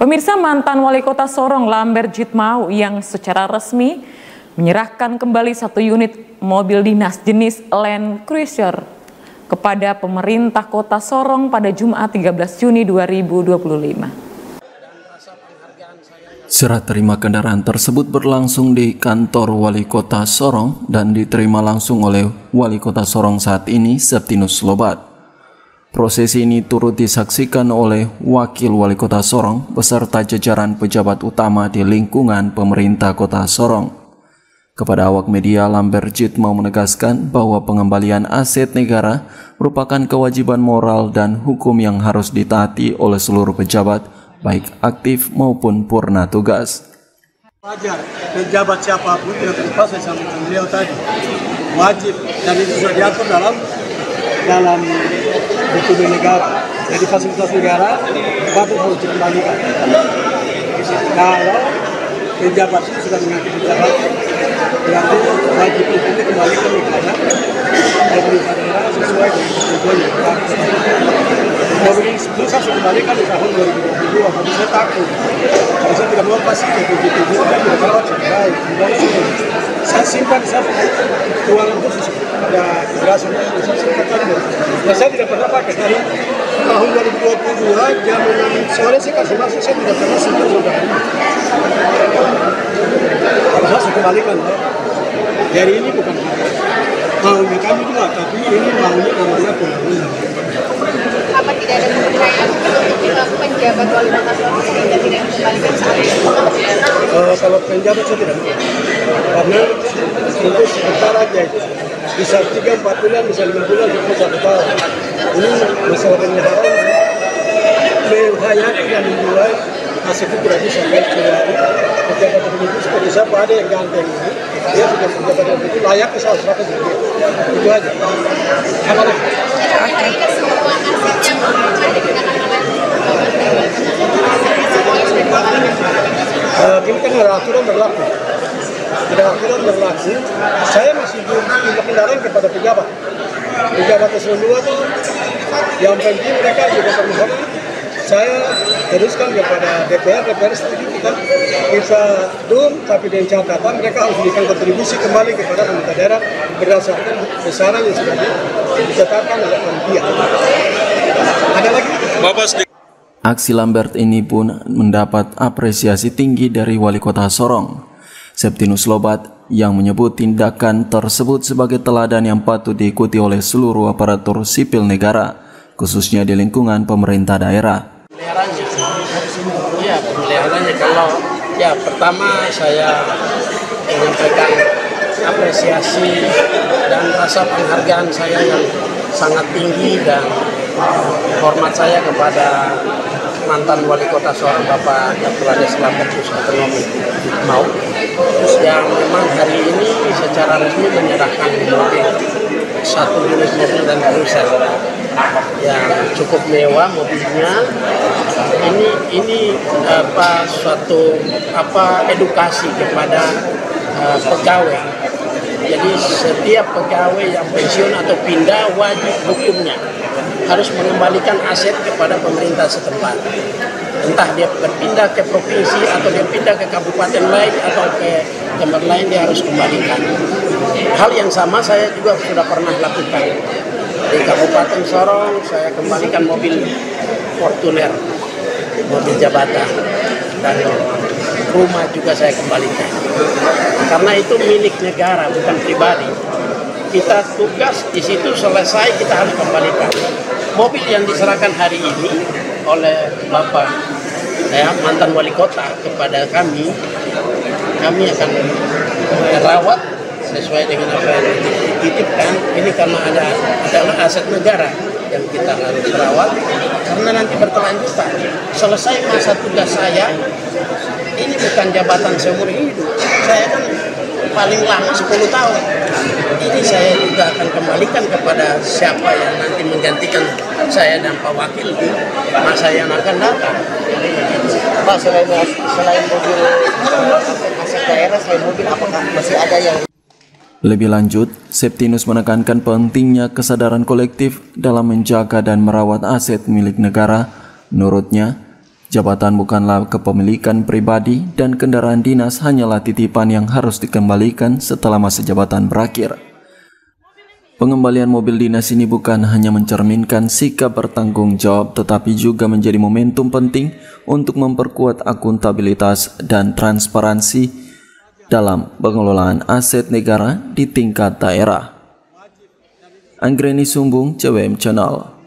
Pemirsa, mantan Wali Kota Sorong Lambert Jitmau yang secara resmi menyerahkan kembali 1 unit mobil dinas jenis Land Cruiser kepada pemerintah Kota Sorong pada Jumat 13 Juni 2025. Serah terima kendaraan tersebut berlangsung di kantor Wali Kota Sorong dan diterima langsung oleh Wali Kota Sorong saat ini, Septinus Slobat. Prosesi ini turut disaksikan oleh Wakil Wali Kota Sorong beserta jajaran pejabat utama di lingkungan pemerintah Kota Sorong. Kepada awak media, Lambert Jitmau menegaskan bahwa pengembalian aset negara merupakan kewajiban moral dan hukum yang harus ditaati oleh seluruh pejabat, baik aktif maupun purna tugas. Wajar pejabat siapapun yang terlibat sama beliau tadi wajib, dan itu sudah diatur dalam hukum negara. Jadi fasilitas negara patut harus dikembalikan. Kalau pejabat itu sudah mengakui jabatan, berarti wajib hukumnya kembalikan kepada pemerintah daerah sesuai dengan ketentuannya. Mobil ini sebelum saya kembalikan di tahun 2022, tapi saya takut. Kalau saya tidak mau pasti ke 2027, saya tidak rawat yang baik. Saya simpan, saya ruangan khusus ada beras, saya simpan tadi. Dan saya tidak pernah pakai dari tahun 2022, jam 6 sore saya kasih masuk, saya tidak pernah simpan sudah. Kalau saya kembalikan, dari ini bukan maunya kami juga, tapi ini maunya namanya undang-undang. Apa tidak ada kepercayaan untuk dilakukan penjabat wali kota Sorong sehingga tidak dikembalikan saat ini? Kalau penjabat saya tidak, karena untuk sebentar aja itu bisa 3-4 bulan, bisa 5 bulan, bisa 1 tahun. Ini masalah penyadaran menghayati dan memulai hasil itu tidak bisa kecuali pejabat itu seperti siapa ada yang ganteng ini, dia sudah pejabat itu layak ke salah satu itu aja. Apa lagi? Ini kan ada aturan berlaku. Ada aturan berlaku. Saya masih belum pindah kendaraan kepada pejabat. Pejabat eselon 2 itu yang penting mereka juga permohonan. Saya teruskan kepada DPR setuju kita bisa tapi dengan catatan mereka harus memberikan kontribusi kembali kepada pemerintah daerah berdasarkan besaran yang sudah ditetapkan oleh panitia. Ada lagi? Aksi Lambert ini pun mendapat apresiasi tinggi dari Wali Kota Sorong, Septinus Slobat, yang menyebut tindakan tersebut sebagai teladan yang patut diikuti oleh seluruh aparatur sipil negara, khususnya di lingkungan pemerintah daerah. Pemeliharaannya kalau pertama saya menyampaikan apresiasi dan rasa penghargaan saya yang sangat tinggi dan hormat saya kepada mantan Wali Kota Sorong Bapak Dr. Lambert Jitmau yang memang hari ini secara resmi menyerahkan mobil 1 unit mobil dan cruiser yang cukup mewah mobilnya. Ini suatu edukasi kepada pegawai. Jadi setiap pegawai yang pensiun atau pindah wajib hukumnya harus mengembalikan aset kepada pemerintah setempat. Entah dia berpindah ke provinsi atau dia pindah ke kabupaten lain atau ke tempat lain, dia harus kembalikan. Hal yang sama saya juga sudah pernah lakukan. Di Kabupaten Sorong saya kembalikan mobil Fortuner, mobil jabatan, dan rumah juga saya kembalikan. Karena itu milik negara, bukan pribadi. Kita tugas di situ selesai, kita harus kembalikan. Mobil yang diserahkan hari ini oleh Bapak mantan Wali Kota kepada kami akan merawat sesuai dengan apa yang dititipkan. Ini karena adalah aset negara yang kita harus rawat, karena nanti berkelanjutan. Selesai masa tugas saya, ini bukan jabatan seumur hidup. Saya kan paling lama 10 tahun. Ini saya juga akan kembalikan kepada siapa yang nanti menggantikan saya dan Pak Wakil di masa yang akan datang. Pak, selain mobil aset daerah, selain mobil apakah masih ada yang... Lebih lanjut, Septinus menekankan pentingnya kesadaran kolektif dalam menjaga dan merawat aset milik negara. Menurutnya, Jabatan bukanlah kepemilikan pribadi dan kendaraan dinas hanyalah titipan yang harus dikembalikan setelah masa jabatan berakhir. Pengembalian mobil dinas ini bukan hanya mencerminkan sikap bertanggung jawab, tetapi juga menjadi momentum penting untuk memperkuat akuntabilitas dan transparansi dalam pengelolaan aset negara di tingkat daerah. Anggreni Sumbung, CWM Channel.